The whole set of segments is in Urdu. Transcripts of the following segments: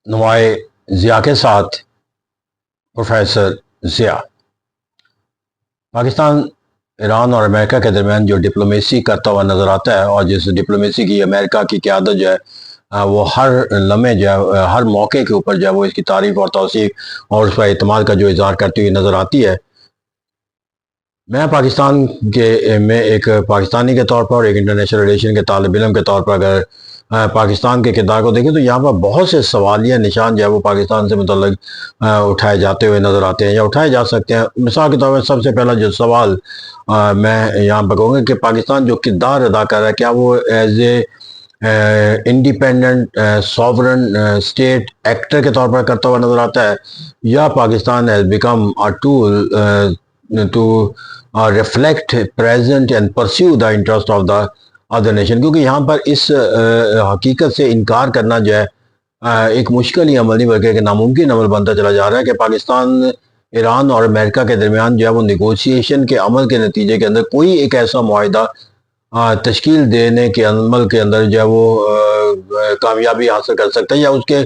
نمائے ضیاء کے ساتھ پروفیسر ضیاء۔ پاکستان ایران اور امریکہ کے درمیان جو ڈپلومیسی کرتا ہوا نظر آتا ہے، اور جس ڈپلومیسی کی امریکہ کی قیادت جو ہے وہ ہر لمحے جو ہے، ہر موقع کے اوپر جو ہے وہ اس کی تعریف اور توثیق اور اس پر اعتماد کا جو اظہار کرتی ہوئی نظر آتی ہے۔ میں پاکستان میں ایک پاکستانی کے طور پر اور ایک انٹرنیشنل ریلیشن کے طالب علم کے طور پر اگر پاکستان کے کردار کو دیکھیں تو یہاں پر بہت سے سوالیہ نشان جو ہے وہ پاکستان سے متعلق اٹھائے جاتے ہوئے نظر آتے ہیں یا اٹھائے جا سکتے ہیں۔ مثال کے طور پر سب سے پہلا جو سوال میں یہاں پر کہوں گا کہ پاکستان جو کردار ادا کر رہا ہے، کیا وہ as a independent sovereign state actor کے طور پر کرتا ہوا نظر آتا ہے، یا Pakistan has become a tool to reflect present and pursue the interest of the other nation۔ کیونکہ یہاں پر اس حقیقت سے انکار کرنا جو ہے ایک مشکل ہی عمل نہیں بلکہ ایک ناممکن عمل بنتا چلا جا رہا ہے کہ پاکستان ایران اور امریکہ کے درمیان جو ہے وہ نیگوشیشن کے عمل کے نتیجے کے اندر کوئی ایک ایسا معاہدہ تشکیل دینے کے عمل کے اندر جو ہے وہ کامیابی حاصل کر سکتا ہے، یا اس کے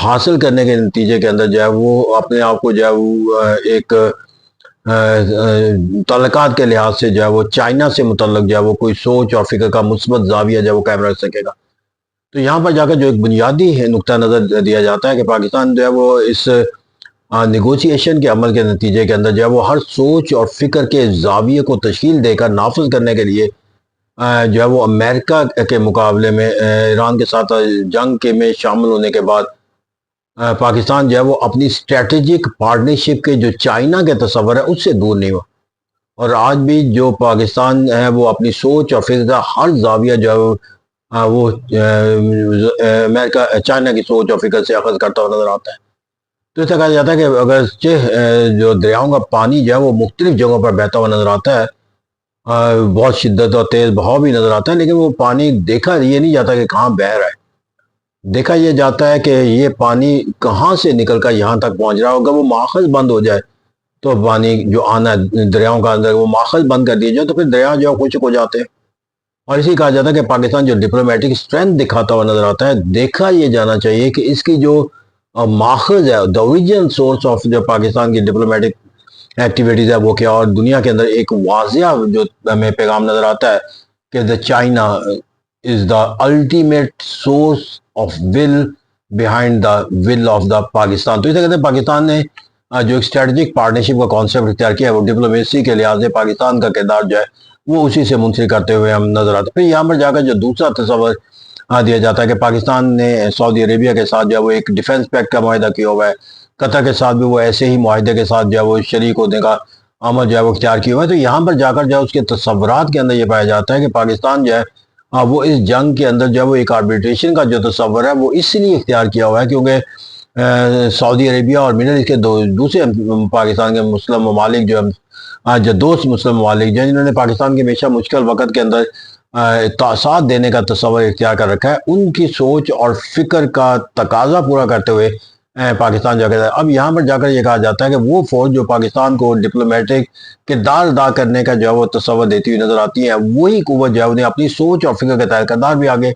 حاصل کرنے کے نتیجے کے اندر جو ہے وہ اپنے آپ کو جو ہے وہ ایک تعلقات کے لحاظ سے جو ہے وہ چائنا سے متعلق جو ہے وہ کوئی سوچ اور فکر کا مثبت زاویہ جو ہے وہ قائم رکھ سکے گا۔ تو یہاں پر جا کر جو ایک بنیادی نقطہ نظر دیا جاتا ہے کہ پاکستان جو ہے وہ اس نیگوشیشن کے عمل کے نتیجے کے اندر جو ہے وہ ہر سوچ اور فکر کے زاویے کو تشکیل دے کر نافذ کرنے کے لیے جو ہے وہ امریکہ کے مقابلے میں ایران کے ساتھ جنگ کے میں شامل ہونے کے بعد پاکستان جو ہے وہ اپنی اسٹریٹجک پارٹنرشپ کے جو چائنا کے تصور ہے اس سے دور نہیں ہوا، اور آج بھی جو پاکستان ہے وہ اپنی سوچ اور فکر کا ہر زاویہ جو ہے وہ امریکہ چائنا کی سوچ اور فکر سے اخذ کرتا ہوا نظر آتا ہے۔ تو ایسا کہا جاتا ہے کہ اگرچہ جو دریاؤں کا پانی جو ہے وہ مختلف جگہوں پر بہتا ہوا نظر آتا ہے، بہت شدت اور تیز بہاؤ بھی نظر آتا ہے، لیکن وہ پانی دیکھا یہ نہیں جاتا کہ کہاں بہہ رہا ہے، دیکھا یہ جاتا ہے کہ یہ پانی کہاں سے نکل کر یہاں تک پہنچ رہا ہوگا۔ وہ ماخذ بند ہو جائے تو پانی جو آنا ہے دریاؤں کا اندر وہ ماخذ بند کر دیے جائے تو پھر دریا جو ہے خشک ہو جاتے ہیں، اور اسی کہا جاتا ہے کہ پاکستان جو ڈپلومیٹک اسٹرینتھ دکھاتا ہوا نظر آتا ہے، دیکھا یہ جانا چاہیے کہ اس کی جو ماخذ ہے، دا اوریجنل سورس آف جو پاکستان کی ڈپلومیٹک ایکٹیویٹیز ہے وہ کیا، اور دنیا کے اندر ایک واضح جو ہمیں پیغام نظر آتا ہے کہ the China is the ultimate source of will behind the will of the Pakistan. تو اسے کہتے ہیں پاکستان نے جو ایک اسٹریٹجک پارٹنرشپ کا کانسیپٹ اختیار کیا ہے وہ ڈپلومیسی کے لحاظ سے پاکستان کا کردار جو ہے وہ اسی سے منسلک کرتے ہوئے ہم نظر آتے ہیں۔ پھر یہاں پر جا کر جو دوسرا تصور دیا جاتا ہے کہ پاکستان نے سعودی عربیہ کے ساتھ جو ہے وہ ایک ڈیفنس پیکٹ کا معاہدہ کیا ہوا ہے، قطر کے ساتھ بھی وہ ایسے ہی معاہدے کے ساتھ جو ہے وہ شریک ہونے کا عمل جو ہے وہ اختیار کیا ہوا ہے۔ تو یہاں پر جا کر جو ہے اس کے تصورات کے اندر یہ پایا جاتا ہے کہ پاکستان جو ہے وہ اس جنگ کے اندر جو ہے وہ ایک آربیٹریشن کا جو تصور ہے وہ اس لیے اختیار کیا ہوا ہے کیونکہ سعودی عربیہ اور مڈل ایسٹ کے دوسرے پاکستان کے مسلم ممالک جو دوست مسلم ممالک جو جنہوں نے پاکستان کے ہمیشہ مشکل وقت کے اندر ساتھ دینے کا تصور اختیار کر رکھا ہے، ان کی سوچ اور فکر کا تقاضا پورا کرتے ہوئے پاکستان جا کر اب یہاں پر جا کر یہ کہا جاتا ہے کہ وہ فوج جو پاکستان کو ڈپلومیٹک کردار ادا کرنے کا جو ہے وہ تصور دیتی ہوئی نظر آتی ہے، وہی قوت جو ہے انہیں اپنی سوچ اور فکر کے تحت کردار بھی آگے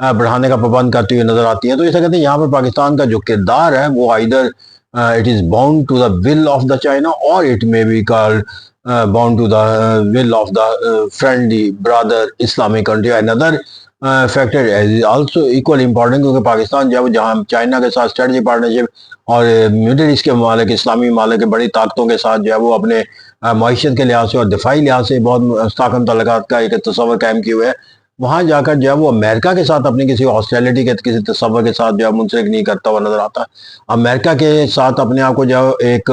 بڑھانے کا پابند کرتی ہوئی نظر آتی ہے۔ تو ایسا کہتے ہیں یہاں پر پاکستان کا جو کردار ہے وہ either it is bound to the will of the China or it may be called bound to the will of the friendly brother Islamic country۔ Another factor is also equally important کیونکہ پاکستان جو ہے جہاں چائنا کے ساتھ اسٹریٹجک پارٹنرشپ اور مڈل ایسٹ کے ممالک اسلامی ممالک کے بڑی طاقتوں کے ساتھ جو ہے وہ اپنے معیشت کے لحاظ سے اور دفاعی لحاظ سے بہت مستحکم تعلقات کا ایک تصور قائم کیے ہوئے ہے، وہاں جا کر جو ہے وہ امریکہ کے ساتھ اپنی کسی ہاسٹیلٹی کے کسی تصور کے ساتھ جو ہے منسلک نہیں کرتا ہوا نظر آتا۔ امریکہ کے ساتھ اپنے آپ کو جو ہے ایک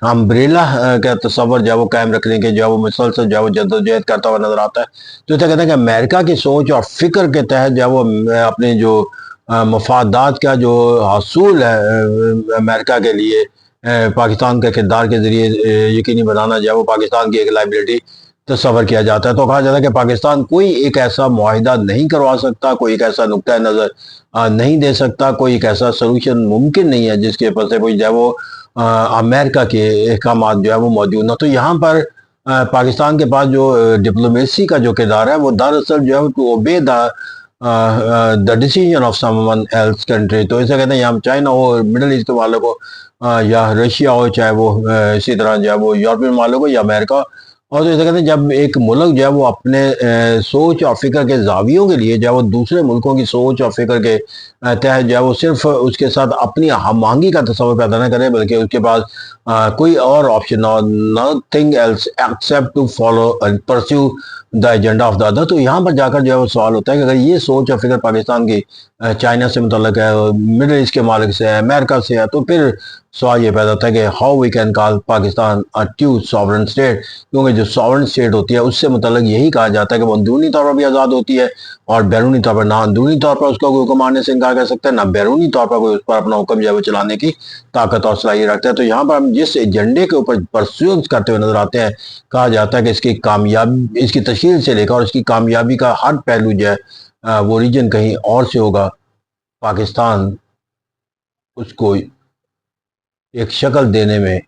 امبریلا کا تصور جو ہے وہ قائم رکھنے کے جو ہے وہ مسلسل جو ہے وہ جدوجہد کرتا ہوا نظر آتا ہے۔ تو اسے کہتے ہیں کہ امریکہ کی سوچ اور فکر کے تحت جو ہے وہ اپنے جو مفادات کا جو حصول ہے امریکہ کے لیے پاکستان کے کردار کے ذریعے یقینی بنانا جو ہے وہ پاکستان کی ایک لائبلٹی تصور کیا جاتا ہے۔ تو کہا جاتا ہے کہ پاکستان کوئی ایک ایسا معاہدہ نہیں کروا سکتا، کوئی ایک ایسا نقطہ نظر نہیں دے سکتا، کوئی ایک ایسا سلوشن ممکن نہیں ہے جس کے پس جو ہے وہ امریکہ کے احکامات جو ہے وہ موجود نہ۔ تو یہاں پر پاکستان کے پاس جو ڈپلومیسی کا جو کردار ہے وہ دراصل جو ہے to obey the the decision of someone else country. تو اسے کہتے ہیں یہاں چائنا ہو, مڈل ایسٹ کے مالک ہو, یا رشیا ہو, چاہے وہ اسی طرح جو ہے وہ یورپین مالک ہو یا امریکہ. اور تو اسے کہتے ہیں جب ایک ملک جو ہے وہ اپنے سوچ اور فکر کے زاویوں کے لیے جو ہے وہ دوسرے ملکوں کی سوچ اور فکر کے تحت جو ہے وہ صرف اس کے ساتھ اپنی ہم آہنگی کا تصور پیدا نہ کرے, بلکہ اس کے پاس کوئی اور آپشن نہ, nothing else except to follow and pursue the agenda of the other. تو یہاں پر جا کر جو ہے وہ سوال ہوتا ہے کہ اگر یہ سوچ اور فکر پاکستان کی چائنا سے متعلق ہے, مڈل ایسٹ کے مالک سے ہے, امریکہ سے ہے, تو پھر سوال یہ پیدا ہوتا ہے کہ how we can call Pakistan to sovereign state. کیونکہ جو ساورن اسٹیٹ ہوتی ہے اس سے متعلق یہی کہا جاتا ہے کہ وہ اندرونی طور پر بھی آزاد ہوتی ہے اور بیرونی طور پر, نہ اندرونی طور پر اس کو کوئی حکم آنے سے انکار کر سکتا ہے, نہ بیرونی طور پر کوئی اس پر اپنا حکم جو ہے وہ چلانے کی طاقت اور صلاحیت رکھتا ہے. تو یہاں پر ہم جس ایجنڈے کے اوپر پرسیوز کرتے ہوئے نظر آتے ہیں, کہا جاتا ہے کہ اس کی کامیابی, اس کی تشکیل سے لے کر اور اس کی کامیابی کا ہر پہلو جو ہے وہ ریجن کہیں اور سے ہوگا. پاکستان اس کو ایک شکل دینے میں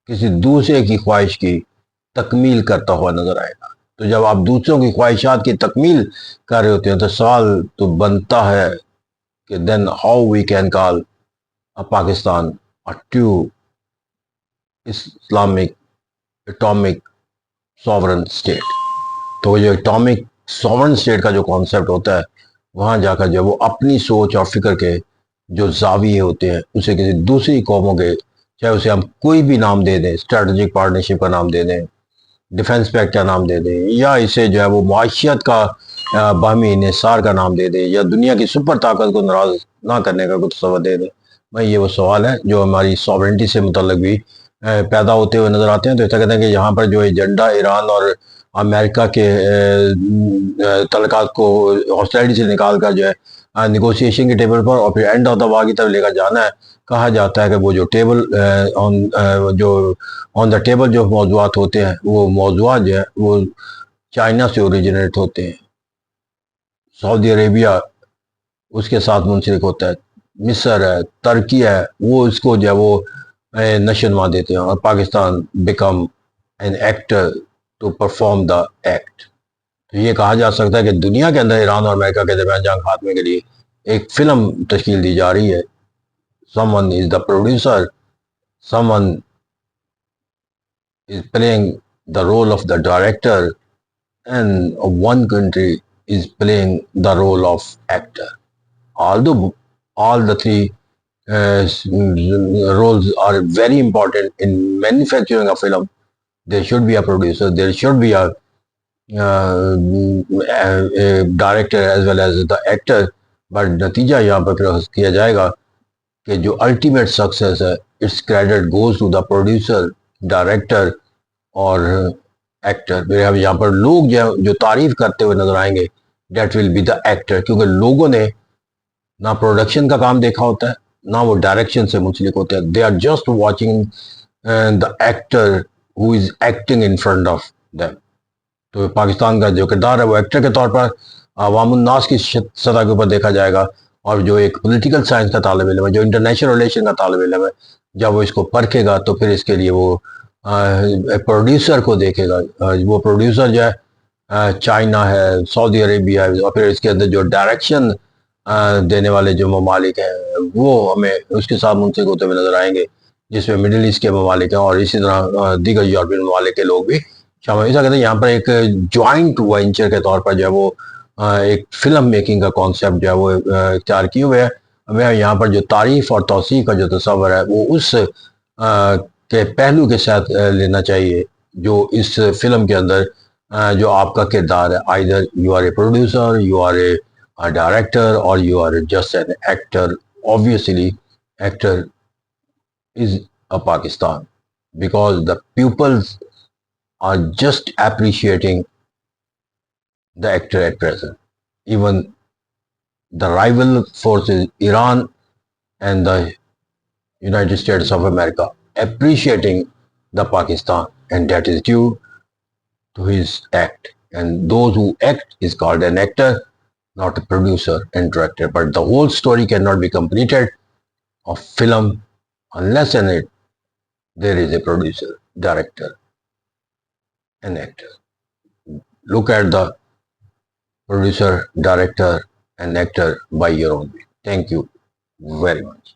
کسی دوسرے کی خواہش کی تکمیل کرتا ہوا نظر آئے گا. تو جب آپ دوسروں کی خواہشات کی تکمیل کر رہے ہوتے ہیں تو سوال تو بنتا ہے کہ then how we can call Pakistan to Islamic atomic sovereign state. تو یہ اٹامک ساورن اسٹیٹ کا جو کانسیپٹ ہوتا ہے, وہاں جا کر جو وہ اپنی سوچ اور فکر کے جو زاویے ہوتے ہیں اسے کسی دوسری قوموں کے, چاہے اسے ہم کوئی بھی نام دے دیں, اسٹریٹجک پارٹنرشپ کا نام دے دیں, ڈیفنس پیکٹ کا نام دے دیں, یا اسے جو ہے وہ معاشیت کا باہمی انحصار کا نام دے دیں, یا دنیا کی سپر طاقت کو ناراض نہ کرنے کا کوئی تصور دے دیں. بھائی یہ وہ سوال ہے جو ہماری ساورنٹی سے متعلق بھی پیدا ہوتے ہوئے نظر آتے ہیں. تو ایسا کہتے ہیں کہ یہاں پر جو ایجنڈا ایران اور امریکہ کے تعلقات کو ہاسٹیلٹی سے نکال کر جو ہے نیگوسیشن کے ٹیبل پر اور پھر اینڈ آف دا وار کی طرف لے کر جانا ہے, کہا جاتا ہے کہ وہ جو ٹیبل آن دا ٹیبل جو موضوعات ہوتے ہیں وہ موضوعات جو ہے وہ چائنا سے اوریجنیٹ ہوتے ہیں. سعودی عربیہ اس کے ساتھ منسلک ہوتا ہے, مصر ہے, ترکی ہے, وہ اس کو جو ہے وہ نشوونما دیتے ہیں, اور Pakistan became an actor to perform the act. تو یہ کہا جا سکتا ہے کہ دنیا کے اندر ایران اور امریکہ کے درمیان جنگ خاتمے کے لیے ایک فلم تشکیل دی جا رہی ہے. someone is the producer, someone is playing the role of the director, and one country is playing the role of actor. Although all the three roles are very important in manufacturing a film, there should be a producer, there should be a director as well as the actor. But نتیجہ یہاں پر پھر کیا جائے گا کہ جو الٹیمیٹ سکسیس ہے, it's credit goes to the producer, director اور ایکٹر. میرے یہاں پر لوگ جو تعریف کرتے ہوئے نظر آئیں گے, that will be the actor, کیونکہ لوگوں نے نہ پروڈکشن کا کام دیکھا ہوتا ہے, نہ وہ ڈائریکشن سے منسلک ہوتے ہیں. They are just watching the actor who is acting in front of them. تو پاکستان کا جو کردار ہے وہ ایکٹر کے طور پر عوام الناس کی سطح کے اوپر دیکھا جائے گا, اور جو ایک پولیٹیکل سائنس کا طالب علم ہے, جو انٹرنیشنل ریلیشن کا طالب علم ہے, جب وہ اس کو پرکھے گا تو پھر اس کے لیے وہ پروڈیوسر کو دیکھے گا. وہ پروڈیوسر جو ہے چائنا ہے, سعودی عربیہ ہے, اور پھر اس کے اندر جو ڈائریکشن دینے والے جو ممالک ہیں وہ ہمیں اس کے ساتھ منسلک ہوتے ہوئے نظر آئیں گے, جس میں مڈل ایسٹ کے ممالک ہیں اور اسی طرح دیگر یورپین ممالک کے لوگ بھی شامل. ایسا کہتے ہیں یہاں پر ایک جوائنٹ وینچر کے طور پر جو ہے وہ ایک فلم میکنگ کا کانسیپٹ جو ہے وہ اختیار کیے ہوئے ہے. ہمیں یہاں پر جو تعریف اور توسیع کا جو تصور ہے وہ اس کے پہلو کے ساتھ لینا چاہیے جو اس فلم کے اندر جو آپ کا کردار ہے. Either you are a producer, you are a director, اور you are just an actor. obviously actor is a Pakistan because the pupils are just appreciating the actor at present. Even the rival forces, Iran and the United States of America, appreciating the Pakistan, and that is due to his act. And those who act is called an actor, not a producer and director. But the whole story cannot be completed of film unless and it there is a producer, director, and actor. Look at the producer, director, and actor by your own way. Thank you very much.